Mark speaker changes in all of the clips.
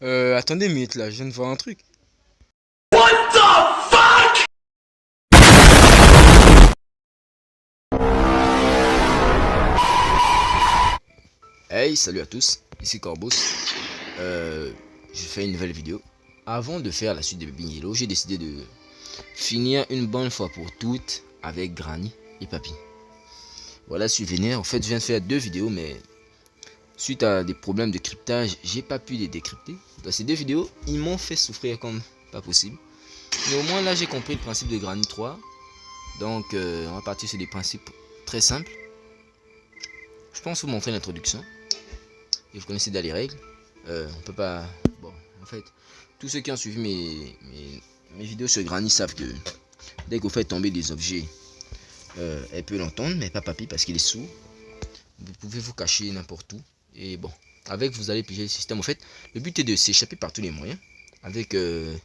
Speaker 1: Attendez une minute là, je viens de voir un truc. Hey, salut à tous, ici Corbos. Je fais une nouvelle vidéo. Avant de faire la suite de Baby Yellow, j'ai décidé de finir une bonne fois pour toutes avec Granny et Papy. Voilà, suivez. En fait, je viens de faire deux vidéos, mais suite à des problèmes de cryptage, j'ai pas pu les décrypter. Dans ces deux vidéos, ils m'ont fait souffrir comme pas possible. Mais au moins là, j'ai compris le principe de Granny 3. Donc, on va partir sur des principes très simples. Je pense vous montrer l'introduction. Et vous connaissez déjà les règles. On peut pas... Bon, en fait, tous ceux qui ont suivi mes vidéos sur Granny savent que dès que vous faites tomber des objets, elle peut l'entendre, mais pas Papy parce qu'il est sourd. Vous pouvez vous cacher n'importe où. Et bon, avec vous allez piger le système. En fait, le but est de s'échapper par tous les moyens. Avec de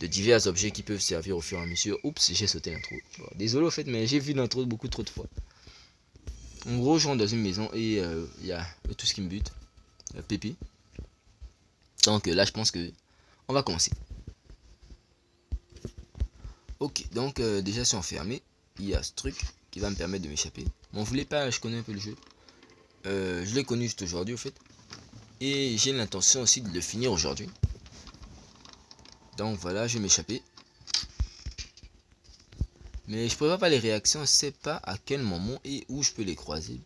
Speaker 1: divers objets qui peuvent servir au fur et à mesure. Oups, j'ai sauté l'intro. Bon, désolé au fait, mais j'ai vu l'intro beaucoup trop de fois. En gros, je rentre dans une maison et il y a tout ce qui me bute. Pépi. Donc là, je pense que on va commencer. Ok, donc déjà, si on fermé, il y a ce truc qui va me permettre de m'échapper. Bon, vous voulez pas, je connais un peu le jeu. Je l'ai connu juste aujourd'hui, au fait. Et j'ai l'intention aussi de le finir aujourd'hui. Donc voilà, je vais m'échapper. Mais je prévois pas les réactions, je sais pas à quel moment et où je peux les croiser.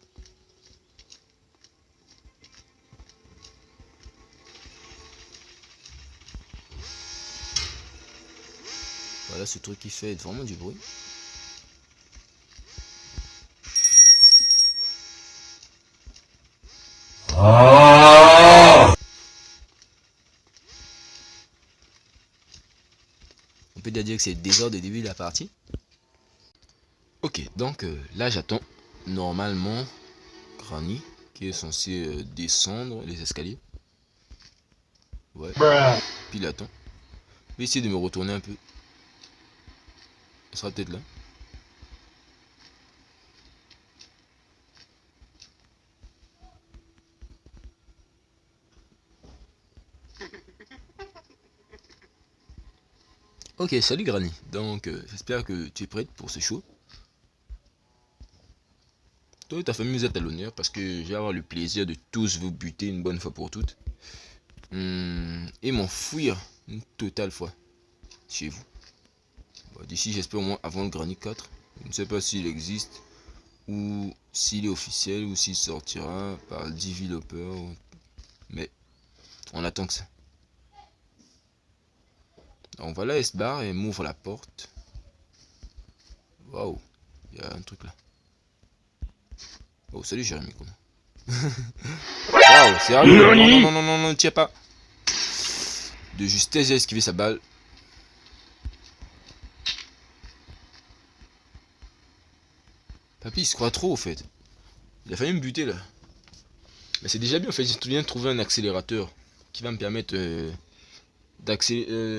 Speaker 1: Voilà ce truc qui fait vraiment du bruit. On peut dire que c'est le désordre au début de la partie. Ok, donc là j'attends normalement Granny qui est censé descendre les escaliers. Ouais. Puis il attend. Je vais essayer de me retourner un peu. Elle sera peut-être là. Ok, salut Granny. Donc j'espère que tu es prête pour ce show. Toi et ta famille, vous êtes à l'honneur parce que je vais avoir le plaisir de tous vous buter une bonne fois pour toutes. Et m'enfuir une totale fois chez vous. Bon, d'ici, j'espère au moins avant le Granny 4. Je ne sais pas s'il existe ou s'il est officiel ou s'il sortira par le developer. Mais on attend que ça. Donc voilà, elle se barre et m'ouvre la porte. Waouh, il y a un truc là. Oh, salut Jérémy, comment? Waouh, sérieux? Non, non, non, non, non, non, ne tiens pas. De justesse, j'ai esquivé sa balle. Papy, il se croit trop, au fait. Il a failli me buter, là. Mais c'est déjà bien, en fait. J'ai bien trouvé un accélérateur qui va me permettre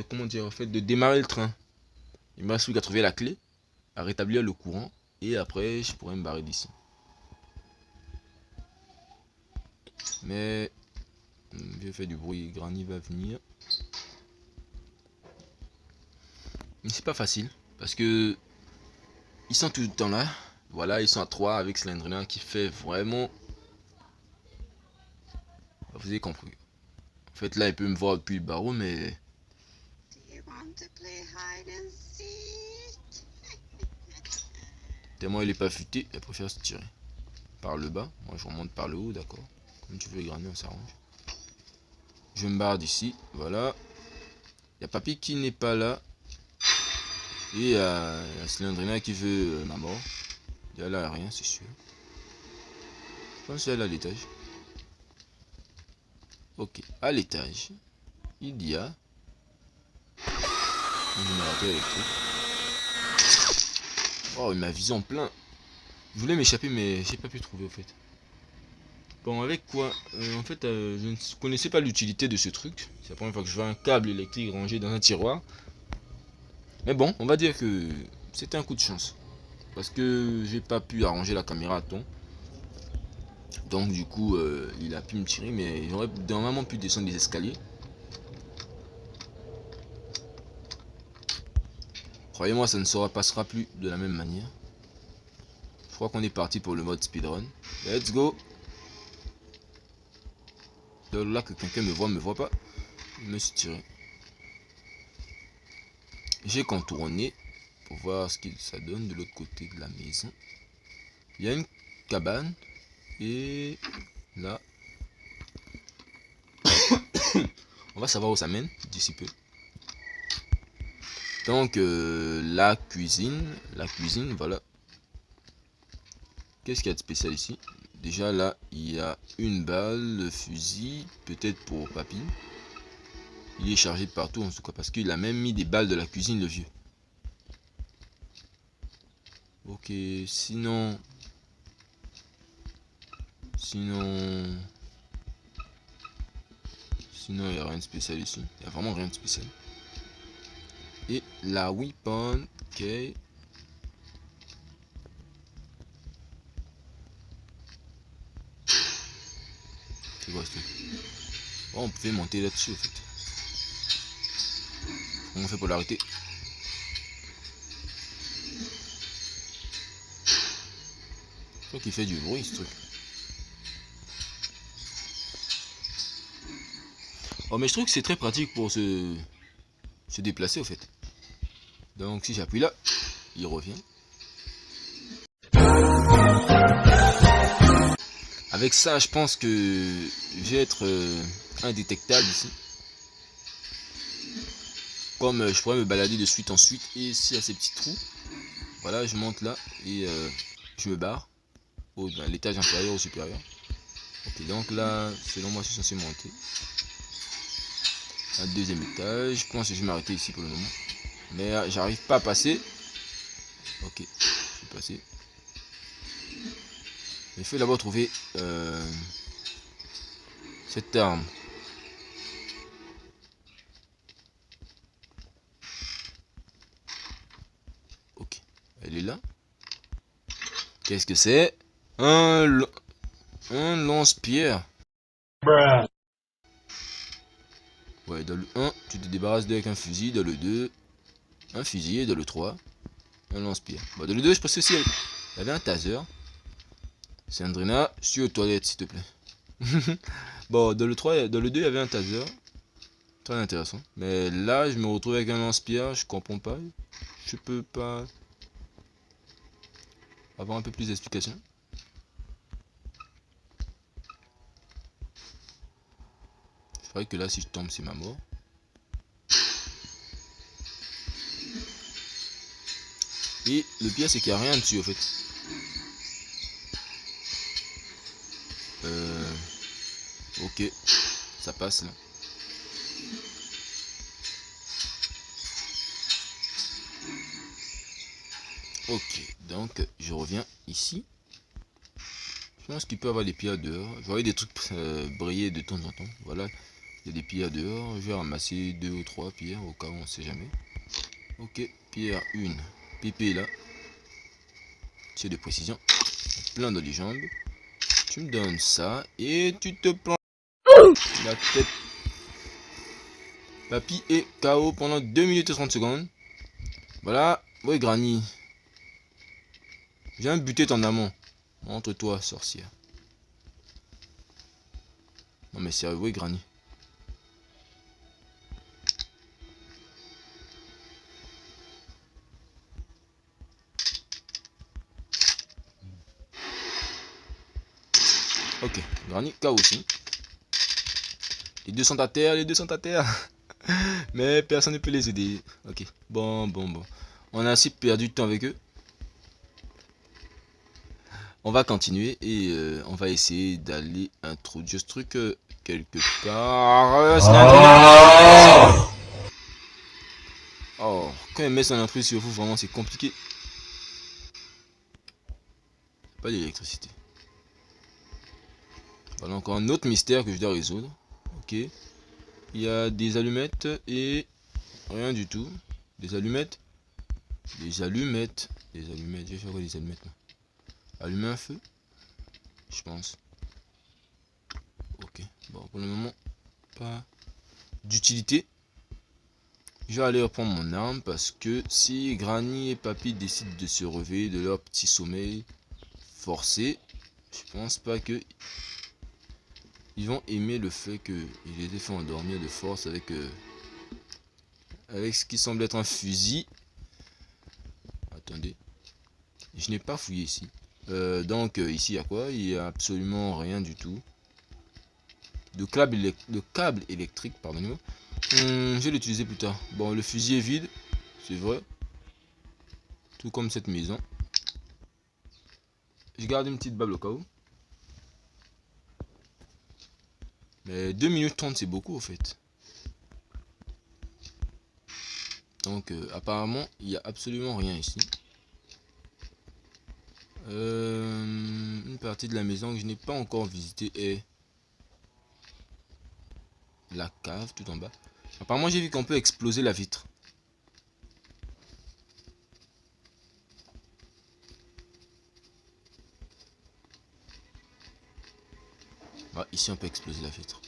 Speaker 1: comment dire, en fait, de démarrer le train. Il me reste plus qu'à trouver la clé, à rétablir le courant, et après, je pourrais me barrer d'ici. Mais j'ai fait du bruit, Granny va venir. Mais c'est pas facile, parce que ils sont tout le temps là. Voilà, ils sont à 3 avec Slendrina qui fait vraiment... Vous avez compris. En fait, là, il peut me voir depuis le barreau, mais... Tellement il est pas futé, elle préfère se tirer. Par le bas, moi je remonte par le haut, d'accord. Comme tu veux, Granny, on s'arrange. Je me barre d'ici, voilà. Il y a Papy qui n'est pas là. Et il y a Slendrina qui veut ma mort. Il y a là rien, c'est sûr. Je pense qu'elle est à l'étage. Ok, à l'étage, il y a un générateur électrique. Oh, il m'a visé en plein. Je voulais m'échapper, mais j'ai pas pu trouver au fait. Bon, avec quoi en fait, je ne connaissais pas l'utilité de ce truc. C'est la première fois que je vois un câble électrique rangé dans un tiroir. Mais bon, on va dire que c'était un coup de chance. Parce que j'ai pas pu arranger la caméra à temps. Donc du coup, il a pu me tirer, mais j'aurais normalement pu descendre des escaliers. Croyez-moi, ça ne se passera plus de la même manière. Je crois qu'on est parti pour le mode speedrun. Let's go. De là que quelqu'un me voit pas. Je me suis tiré. J'ai contourné pour voir ce que ça donne de l'autre côté de la maison. Il y a une cabane. Et là, on va savoir où ça mène d'ici peu. Donc la cuisine, voilà. Qu'est-ce qu'il y a de spécial ici? Déjà là, il y a une balle, le fusil, peut-être pour papy. Il est chargé de partout en tout cas, parce qu'il a même mis des balles de la cuisine, le vieux. Ok, sinon, il n'y a rien de spécial ici. Il n'y a vraiment rien de spécial. Et la weapon, ok. C'est quoi ce truc? Oh, on pouvait monter là-dessus en fait. Comment on fait pour l'arrêter? Je crois qu'il fait du bruit ce truc. Oh mais je trouve que c'est très pratique pour se déplacer au fait. Donc si j'appuie là, il revient. Avec ça, je pense que je vais être indétectable ici. Comme je pourrais me balader de suite en suite. Et s'il y a ces petits trous, voilà, je monte là et je me barre à l'étage inférieur ou supérieur. Ok, donc là, selon moi, je suis censé monter. Un deuxième étage. Je pense que je vais m'arrêter ici pour le moment. Mais j'arrive pas à passer. Ok, je suis passé. Il faut d'abord trouver cette arme. Ok, elle est là. Qu'est-ce que c'est? Un lance-pierre. Ouais, dans le 1, tu te débarrasses avec un fusil. Dans le 2, un fusil. Et dans le 3, un lance-pierre. Bon, dans le 2, je pense aussi, il y avait un taser. Sandrina, je suis aux toilettes, s'il te plaît. Bon, dans le 3, dans le 2, il y avait un taser. Très intéressant. Mais là, je me retrouve avec un lance-pierre. Je comprends pas. Je peux pas avoir un peu plus d'explications. Je crois que là, si je tombe, c'est ma mort. Et le pire, c'est qu'il n'y a rien dessus, en fait. Ok. Ça passe, là. Ok. Donc, je reviens ici. Je pense qu'il peut y avoir des pierres dehors. Je voyais des trucs briller de temps en temps. Voilà. Il y a des pierres dehors. Je vais ramasser 2 ou 3 pierres au cas où on sait jamais. Ok. Pierre 1. Pépé, là. C'est de précision. Plein dans les jambes. Tu me donnes ça. Et tu te prends la tête. Papy est KO pendant 2 minutes et 30 secondes. Voilà. Oui, Granny. Viens buter ton amant. Montre-toi, sorcière. Non mais sérieux, oui, Granny. Ok, Granny KO aussi. Les deux sont à terre, les deux sont à terre. Mais personne ne peut les aider. Ok, bon. On a assez perdu de temps avec eux. On va continuer et on va essayer d'aller introduire ce truc quelque part. Oh, quand il met son intrus sur vous, vraiment c'est compliqué. Pas d'électricité. Voilà encore un autre mystère que je dois résoudre. Ok. Il y a des allumettes et rien du tout. Des allumettes. Des allumettes. Des allumettes. Je vais faire quoi des allumettes là? Allumer un feu? Je pense. Ok. Bon, pour le moment, pas d'utilité. Je vais aller reprendre mon arme parce que si Granny et Papy décident de se réveiller de leur petit sommeil forcé, je pense pas que ils vont aimer le fait qu'ils aient été fait endormir de force avec ce qui semble être un fusil. Attendez, je n'ai pas fouillé ici. Donc ici il y a quoi? Il y a absolument rien du tout. De câble électrique, pardonnez-moi. Je vais l'utiliser plus tard. Bon, le fusil est vide, c'est vrai. Tout comme cette maison. Je garde une petite balle au cas où. Mais 2 minutes 30 c'est beaucoup au fait. Donc apparemment il n'y a absolument rien ici. Une partie de la maison que je n'ai pas encore visitée est la cave tout en bas. Apparemment j'ai vu qu'on peut exploser la vitre. Ah, ici on peut exploser la vitre.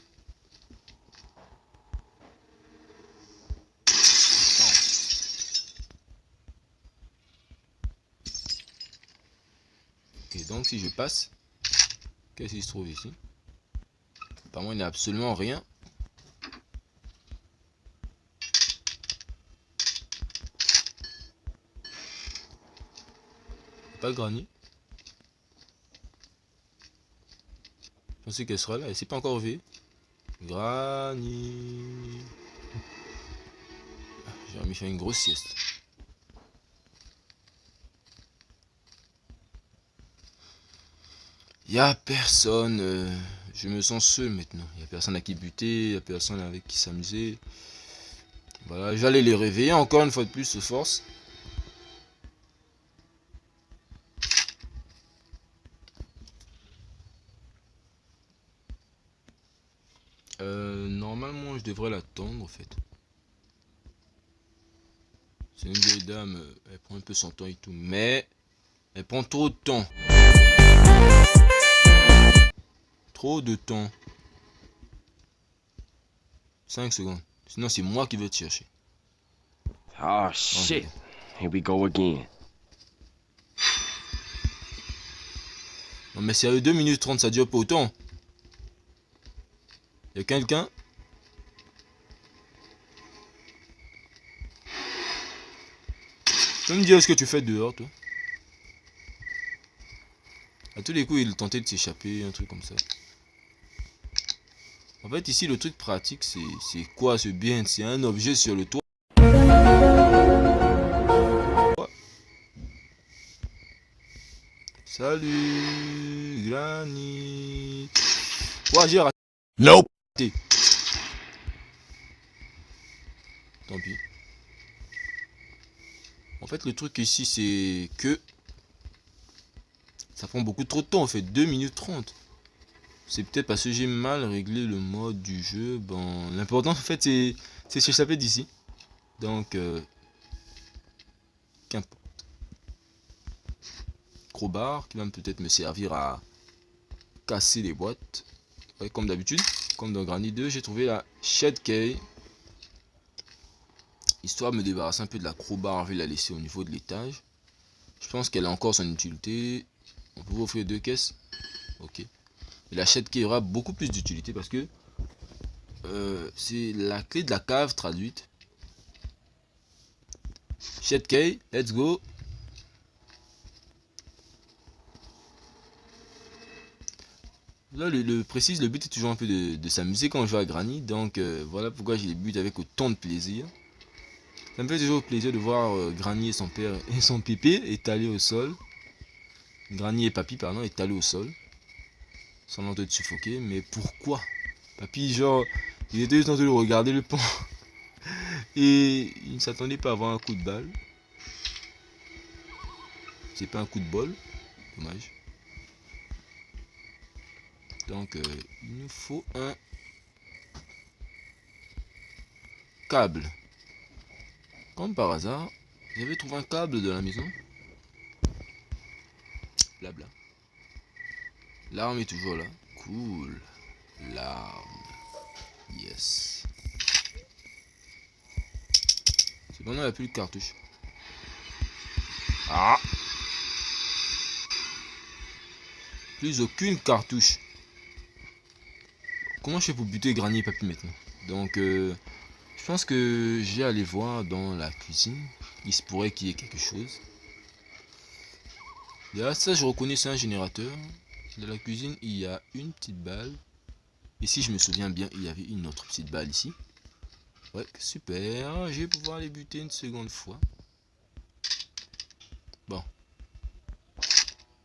Speaker 1: Ok, donc si je passe, qu'est-ce qui se trouve ici? Apparemment il n'y a absolument rien. Pas Granny. Je pensais qu'elle sera là, elle s'est pas encore réveillée. Granny. J'ai remis faire une grosse sieste. Il n'y a personne. Je me sens seul maintenant. Il n'y a personne à qui buter, il n'y a personne avec qui s'amuser. Voilà, j'allais les réveiller encore une fois de plus, ce force. Normalement, je devrais l'attendre en fait. C'est une vieille dame, elle prend un peu son temps et tout, mais elle prend trop de temps. Trop de temps. 5 secondes. Sinon, c'est moi qui vais te chercher.
Speaker 2: Oh shit. Here we go again.
Speaker 1: Non, mais sérieux, 2 minutes 30, ça dure pas autant. Y'a quelqu'un? Tu peux me dire ce que tu fais dehors, toi? À tous les coups, il tentait de s'échapper, un truc comme ça. En fait, ici, le truc pratique, c'est quoi ce bien? C'est un objet sur le toit. Salut, Granny. Ouais, j'ai raté.
Speaker 2: Nope.
Speaker 1: Tant pis. En fait, le truc ici, c'est que ça prend beaucoup trop de temps, en fait. 2 minutes 30. C'est peut-être parce que j'ai mal réglé le mode du jeu. Bon, l'important, en fait, c'est s'échapper d'ici. Donc, qu'importe. Crowbar qui va peut-être me servir à casser les boîtes. Ouais, comme d'habitude, comme dans Granny 2, j'ai trouvé la Shed Key. Histoire de me débarrasser un peu de la crowbar, je vais la laisser au niveau de l'étage. Je pense qu'elle a encore son utilité. On peut offrir 2 caisses. Ok. Et la Shed Key aura beaucoup plus d'utilité parce que c'est la clé de la cave traduite. Shed Key, let's go. Là, le précise, le but est toujours un peu de s'amuser quand je joue à Granny. Donc voilà pourquoi j'ai les buts avec autant de plaisir. Ça me fait toujours plaisir de voir Granny et son père et son pépé étalés au sol. Granny et Papy, pardon, étalés au sol. Sans l'envie de suffoquer. Mais pourquoi? Papy, genre, il était juste en train de regarder le pont. Et il ne s'attendait pas à avoir un coup de balle. C'est pas un coup de bol. Dommage. Donc, il nous faut un câble. Comme par hasard, j'avais trouvé un câble de la maison. Blabla. L'arme est toujours là. Cool. L'arme. Yes. Cependant, il n'y a plus de cartouche. Ah! Plus aucune cartouche. Comment je fais pour buter Granny et Papy maintenant? Donc, je pense que je vais aller voir dans la cuisine. Il se pourrait qu'il y ait quelque chose. Là, ça, je reconnais, c'est un générateur. Dans la cuisine, il y a une petite balle. Et si je me souviens bien, il y avait une autre petite balle ici. Ouais, super. Je vais pouvoir les buter une seconde fois. Bon.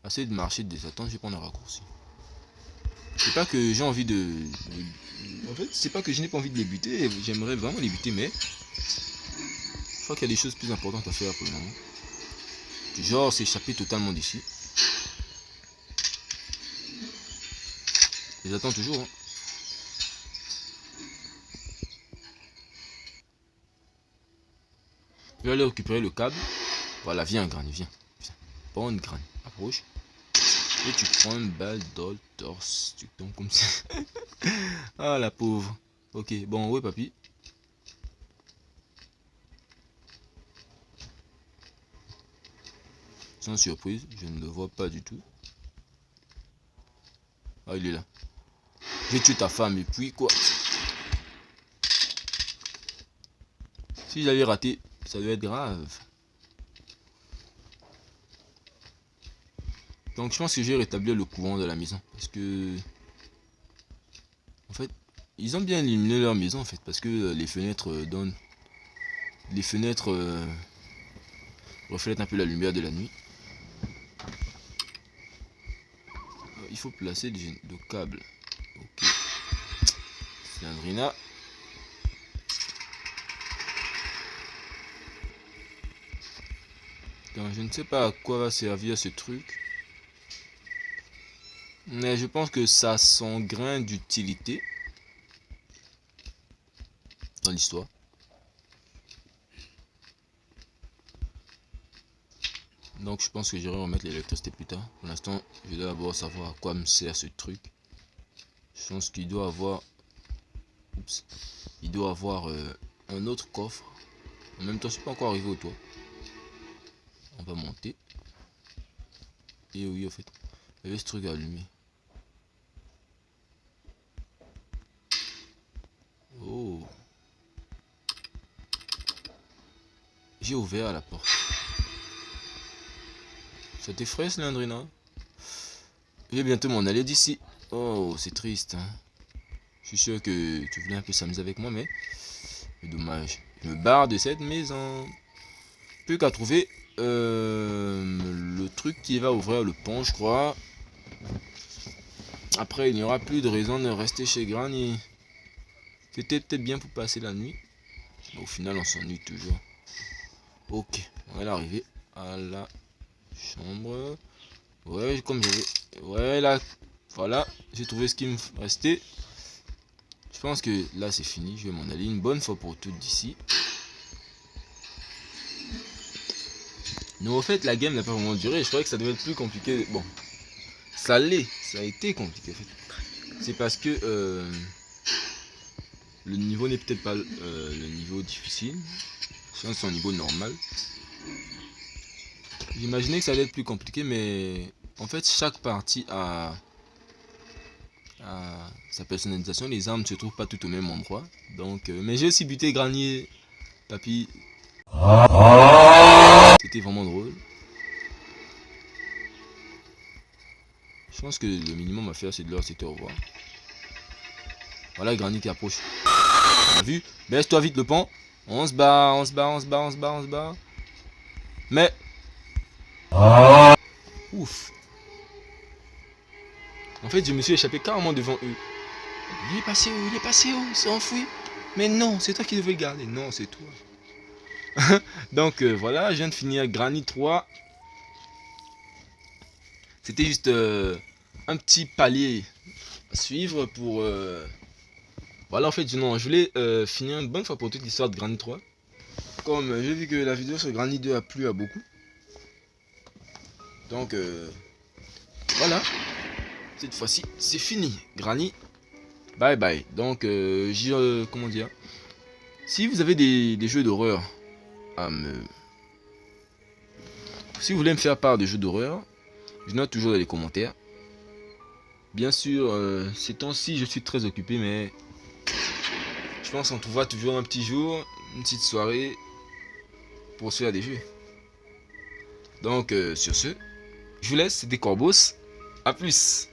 Speaker 1: Assez de marcher, de les attendre, je vais prendre un raccourci. C'est pas que j'ai envie de... En fait, c'est pas que je n'ai pas envie de les buter. J'aimerais vraiment les buter, mais... Je crois qu'il y a des choses plus importantes à faire pour le moment. Du genre, s'échapper totalement d'ici. Je les attends toujours, hein. Je vais aller récupérer le câble. Voilà, viens, Granny, viens. Bonne Granny, approche. Et tu prends une balle dans le torse. Tu tombes comme ça. Ah, la pauvre. Ok, bon, ouais, papy. Sans surprise, je ne le vois pas du tout. Ah, il est là. J'ai tué ta femme et puis quoi? Si j'avais raté, ça doit être grave. Donc je pense que j'ai rétabli le courant de la maison. Parce que... En fait, ils ont bien éliminé leur maison en fait. Parce que les fenêtres donnent... Les fenêtres reflètent un peu la lumière de la nuit. Il faut placer le câble. Ok. Cylindrina. Donc je ne sais pas à quoi va servir ce truc. Mais je pense que ça a son grain d'utilité dans l'histoire. Donc je pense que j'irai remettre l'électricité plus tard. Pour l'instant, je dois d'abord savoir à quoi me sert ce truc. Je pense qu'il doit avoir... Oups. Il doit avoir un autre coffre. En même temps, je suis pas encore arrivé au toit. On va monter. Et oui, en fait, il y avait ce truc à allumer. Oh. J'ai ouvert la porte. Ça t'effraie, Cylindrina? Je vais bientôt m'en aller d'ici. Oh, c'est triste, hein. Je suis sûr que tu voulais un peu s'amuser avec moi, mais... C'est dommage. Je me barre de cette maison. Plus qu'à trouver le truc qui va ouvrir le pont, je crois. Après, il n'y aura plus de raison de rester chez Granny. C'était peut-être bien pour passer la nuit. Mais au final, on s'ennuie toujours. Ok, on va arriver à la chambre. Ouais, comme j'avais... Ouais, là, voilà. J'ai trouvé ce qui me restait. Je pense que là, c'est fini. Je vais m'en aller une bonne fois pour toutes d'ici. Non, en fait, la game n'a pas vraiment duré. Je croyais que ça devait être plus compliqué. Bon, ça l'est. Ça a été compliqué, en fait. C'est parce que le niveau n'est peut-être pas le niveau difficile. C'est un niveau normal. J'imaginais que ça allait être plus compliqué, mais en fait, chaque partie a sa personnalisation. Les armes ne se trouvent pas toutes au même endroit. Donc, mais j'ai aussi buté Granny, Papy. C'était vraiment drôle. Je pense que le minimum à faire, c'est de leur citer au revoir. Voilà Granny qui approche. T'as vu? Baisse-toi vite le pont. On se bat, on se bat, on se bat, on se bat, on se bat. Mais... Ouf. En fait, je me suis échappé carrément devant eux. Il est passé où? Il est passé où? Il s'est enfoui. Mais non, c'est toi qui devais le garder. Non, c'est toi. Donc voilà, je viens de finir Granny 3. C'était juste un petit palier à suivre pour... Voilà, en fait, non, je voulais finir une bonne fois pour toute l'histoire de Granny 3. Comme j'ai vu que la vidéo sur Granny 2 a plu à beaucoup. Donc, voilà. Cette fois-ci, c'est fini. Granny, bye bye. Donc, comment dire, si vous avez des jeux d'horreur à me... Si vous voulez me faire part de jeux d'horreur, je note toujours dans les commentaires. Bien sûr, ces temps-ci, je suis très occupé, mais je pense qu'on trouvera toujours un petit jour, une petite soirée pour se faire des jeux. Donc, sur ce, je vous laisse, c'était Corbos. A plus.